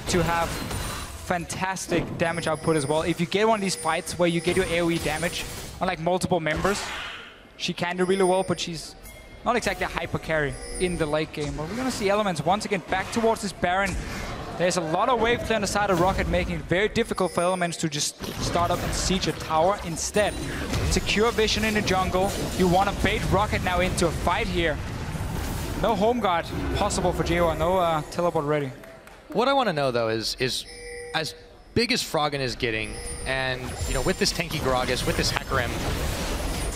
[SPEAKER 1] to have fantastic damage output as well. If you get one of these fights where you get your AoE damage on like multiple members, she can do really well, but she's not exactly a hyper carry in the late game. But we're gonna see Elements once again back towards this Baron. There's a lot of wave play on the side of ROCCAT, making it very difficult for Elements to just start up and siege a tower. Instead, secure vision in the jungle. You want to bait ROCCAT now into a fight here. No home guard possible for JWoww, no teleport ready.
[SPEAKER 2] What I want to know, though, is as big as Froggen is getting, and you know, with this tanky Gragas, with this Hecarim,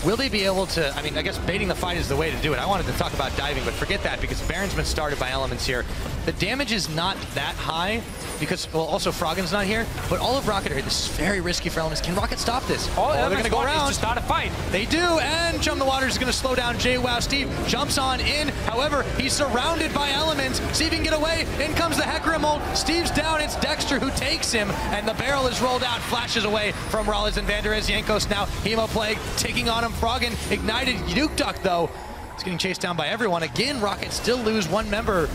[SPEAKER 2] will they be able to, I mean, I guess baiting the fight is the way to do it. I wanted to talk about diving, but forget that because Baron's been started by Elements here. The damage is not that high because, well, also Froggen's not here, but all of ROCCAT here, this is very risky for Elements. Can ROCCAT stop this?
[SPEAKER 1] All they're going to go around. To start a fight.
[SPEAKER 2] They do, and Jump the Waters is going to slow down JWoww. Steve jumps on in, however, he's surrounded by Elements. See if he can get away. In comes the Hecarim ult. Steve's down, it's Dexter who takes him, and the barrel is rolled out, flashes away from Rollins and Vanderez. Jankos now, Hemoplague taking on him. Froggen ignited. Duke though, is getting chased down by everyone. Again, ROCCAT still lose one member.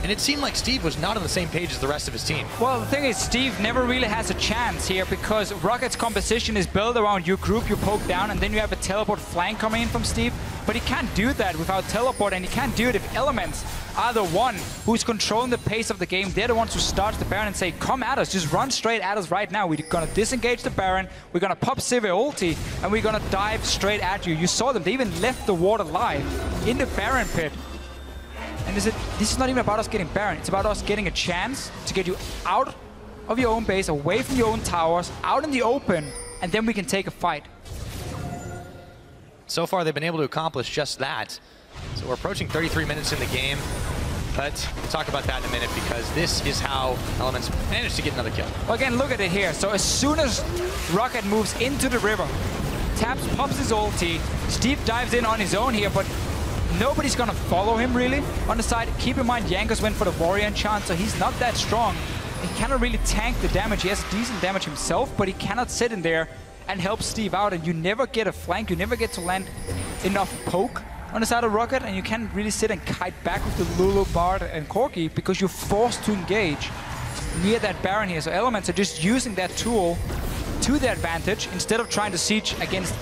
[SPEAKER 2] And it seemed like Steve was not on the same page as the rest of his team.
[SPEAKER 1] Well, the thing is, Steve never really has a chance here because ROCCAT's composition is built around your group, you poke down, and then you have a teleport flank coming in from Steve. But he can't do that without teleport, and he can't do it if Elements are the one who's controlling the pace of the game. They're the ones who start the Baron and say, come at us, just run straight at us right now. We're gonna disengage the Baron, we're gonna pop Sivir ulti, and we're gonna dive straight at you. You saw them, they even left the ward alive in the Baron pit. And this is not even about us getting Baron, it's about us getting a chance to get you out of your own base, away from your own towers, out in the open, and then we can take a fight.
[SPEAKER 2] So far, they've been able to accomplish just that. So we're approaching 33 minutes in the game, but we'll talk about that in a minute because this is how Elements managed to get another kill.
[SPEAKER 1] Well, again, look at it here. So as soon as ROCCAT moves into the river, Taps pops his ulti, Steve dives in on his own here, but nobody's gonna follow him really on the side. Keep in mind, Jankos went for the warrior enchant, so he's not that strong. He cannot really tank the damage. He has decent damage himself, but he cannot sit in there and help Steve out. And you never get a flank, you never get to land enough poke on the side of ROCCAT, and you can't really sit and kite back with the Lulu, Bard, and Corki because you're forced to engage near that Baron here. So Elements are just using that tool to their advantage instead of trying to siege against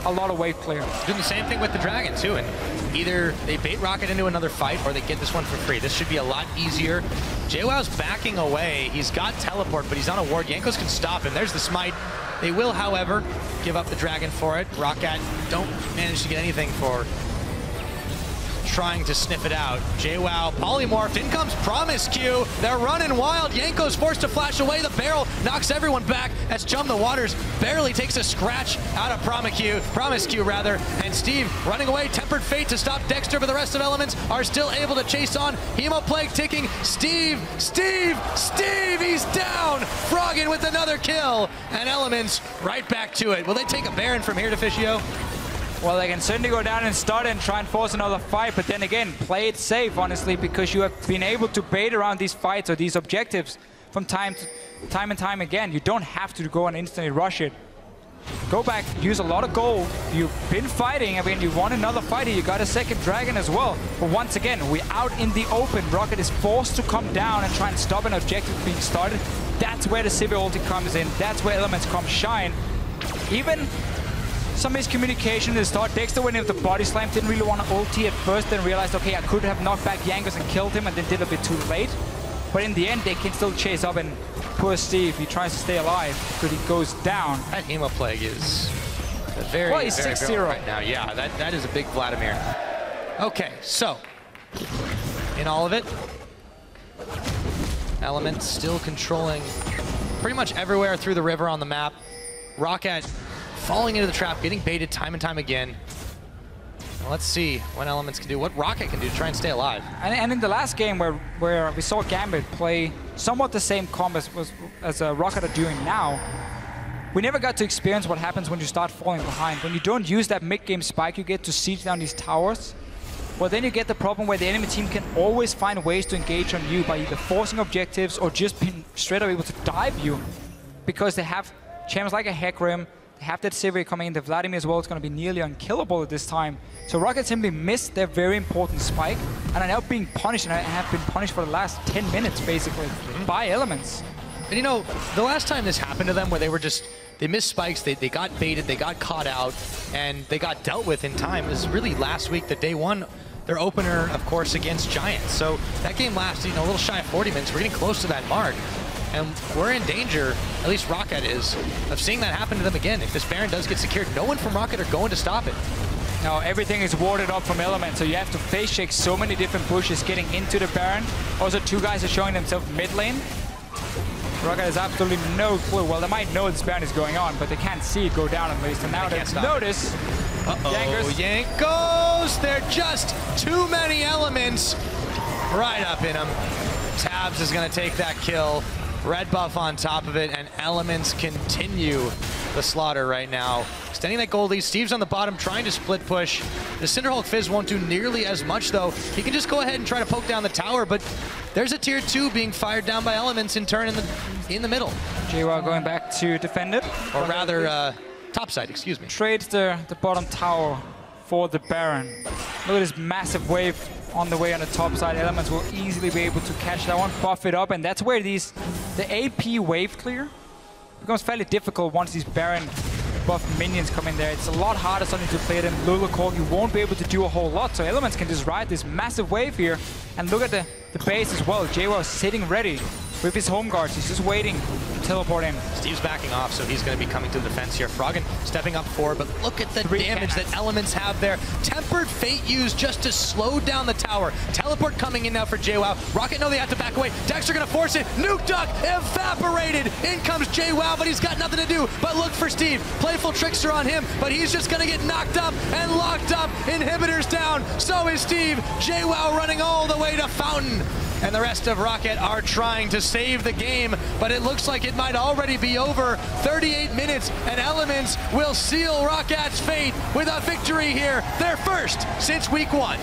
[SPEAKER 1] a lot of wave players.
[SPEAKER 2] Doing the same thing with the Dragon too, and either they bait ROCCAT into another fight or they get this one for free. This should be a lot easier. JWoww's backing away. He's got teleport, but he's on a ward. Jankos can stop him. There's the smite. They will, however, give up the Dragon for it. ROCCAT don't manage to get anything for trying to sniff it out. JWoww polymorphed. In comes Promiscu. They're running wild. Jankos forced to flash away. The barrel knocks everyone back as Chum the Waters barely takes a scratch out of Promiscu rather. And Steve running away. Tempered Fate to stop Dexter, but the rest of Elements are still able to chase on. Hemoplague ticking. Steve, he's down. Froggen with another kill. And Elements right back to it. Will they take a Baron from here, Deficio?
[SPEAKER 1] Well, they can certainly go down and start and try and force another fight, but then again, play it safe, honestly, because you have been able to bait around these fights or these objectives from time and time again. You don't have to go and instantly rush it. Go back, use a lot of gold. You've been fighting. I mean, you won another fight here. You got a second Dragon as well. But once again, we're out in the open. ROCCAT is forced to come down and try and stop an objective being started. That's where the Sivir ulti comes in. That's where Elements come shine. Even some miscommunication at the start. Dexter went in with the body slam, didn't really want to ulti at first, then realized, okay, I could have knocked back Jankos and killed him, and then did a bit too late. But in the end, they can still chase up, and poor Steve, he tries to stay alive, but he goes down.
[SPEAKER 2] That Hemoplague is very,
[SPEAKER 1] well, he's
[SPEAKER 2] very
[SPEAKER 1] 6-0
[SPEAKER 2] right now. Yeah, that is a big Vladimir. Okay, so in all of it, Elements still controlling pretty much everywhere through the river on the map. ROCCAT falling into the trap, getting baited time and time again. Well, let's see what Elements can do, what ROCCAT can do to try and stay alive.
[SPEAKER 1] And in the last game where we saw Gambit play somewhat the same comp as ROCCAT are doing now, we never got to experience what happens when you start falling behind. When you don't use that mid-game spike, you get to siege down these towers. Well, then you get the problem where the enemy team can always find ways to engage on you by either forcing objectives or just being straight up able to dive you, because they have champions like a Hecarim, they have that Sivir coming in, the Vladimir as well. It's going to be nearly unkillable at this time. So ROCCAT simply missed their very important spike and are now being punished, and have been punished for the last 10 minutes basically by Elements.
[SPEAKER 2] And you know, the last time this happened to them where they missed spikes, they got baited, they got caught out, and they got dealt with in time was really last week, the day one, their opener, of course, against Giants. So that game lasted, you know, a little shy of 40 minutes. We're getting close to that mark. And we're in danger, at least ROCCAT is, of seeing that happen to them again. If this Baron does get secured, no one from ROCCAT are going to stop it.
[SPEAKER 1] No, everything is warded up from Element, so you have to face check so many different pushes getting into the Baron. Also, 2 guys are showing themselves mid lane. ROCCAT has absolutely no clue. Well, they might know this Baron is going on, but they can't see it go down at least. And now they notice.
[SPEAKER 2] Yank goes! They're just too many Elements right up in them. Tabs is going to take that kill. Red buff on top of it, and Elements continue the slaughter right now. Extending that gold lead. Steve's on the bottom trying to split push. The Cinderhulk Fizz won't do nearly as much though. He can just go ahead and try to poke down the tower, but there's a tier 2 being fired down by Elements in turn in the middle.
[SPEAKER 1] JWoww going back to defend it.
[SPEAKER 2] Or rather, topside, excuse me.
[SPEAKER 1] Trades the bottom tower for the Baron. Look at this massive wave on the way on the top side. Elements will easily be able to catch that one, buff it up, and that's where the AP wave clear becomes fairly difficult once these Baron buff minions come in there. It's a lot harder suddenly to play them. Lulacorn, you won't be able to do a whole lot, so Elements can just ride this massive wave here. And look at the base as well. JWoww sitting ready with his home guards. He's just waiting to teleport in.
[SPEAKER 2] Steve's backing off, so he's going to be coming to the defense here. Froggen stepping up forward, but look at the damage that Elements have there. Tempered Fate used just to slow down the tower. Teleport coming in now for JWoww. ROCCAT know they have to back away. Dexter going to force it. Nuke Duck evaporated. In comes JWoww, but he's got nothing to do but look for Steve. Playful Trickster on him, but he's just going to get knocked up and locked up. Inhibitors down. So is Steve. JWoww running all the way to Fountain. And the rest of ROCCAT are trying to save the game, but it looks like it might already be over. 38 minutes, and Elements will seal ROCCAT's fate with a victory here, their first since week 1.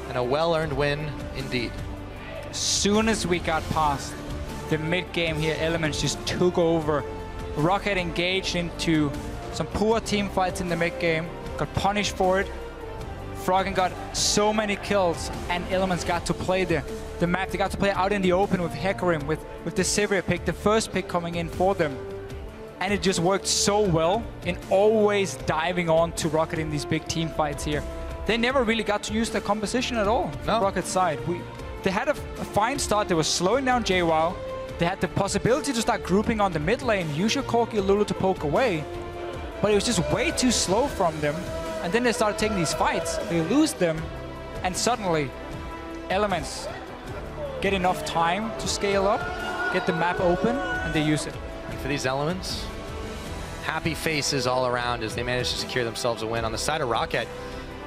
[SPEAKER 2] And a well-earned win indeed.
[SPEAKER 1] As soon as we got past the mid-game here, Elements just took over. ROCCAT engaged into some poor team fights in the mid-game, got punished for it. Froggen got so many kills, and Elements got to play the map. They got to play out in the open with Hecarim, with the Sivir pick, the first pick coming in for them. And it just worked so well in always diving on to ROCCAT in these big team fights here. They never really got to use their composition at all, no. ROCCAT's side. They had a fine start. They were slowing down JWoww. They had the possibility to start grouping on the mid lane, use your Corki Lulu to poke away, but it was just way too slow from them. And then they started taking these fights, they lose them, and suddenly Elements get enough time to scale up, get the map open, and they use it.
[SPEAKER 2] And for these Elements, happy faces all around as they manage to secure themselves a win. On the side of ROCCAT,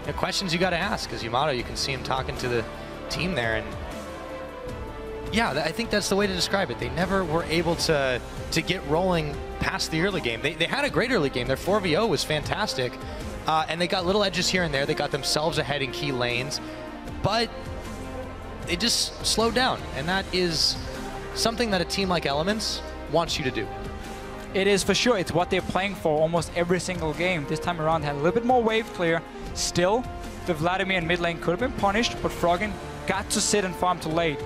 [SPEAKER 2] the questions you got to ask, because Yamato, you can see him talking to the team there, and yeah, I think that's the way to describe it. They never were able to get rolling past the early game. They had a great early game. Their 4v0 was fantastic, and they got little edges here and there. They got themselves ahead in key lanes, but they just slowed down, and that is something that a team like Elements wants you to do.
[SPEAKER 1] It is for sure. It's what they're playing for almost every single game. This time around, they had a little bit more wave clear. Still, the Vladimir in mid lane could have been punished, but Froggen got to sit and farm to late.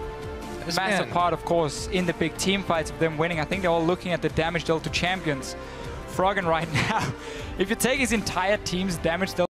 [SPEAKER 1] Massive part, of course, in the big team fights of them winning. I think they're all looking at the damage dealt to champions. Froggen right now, if you take his entire team's damage dealt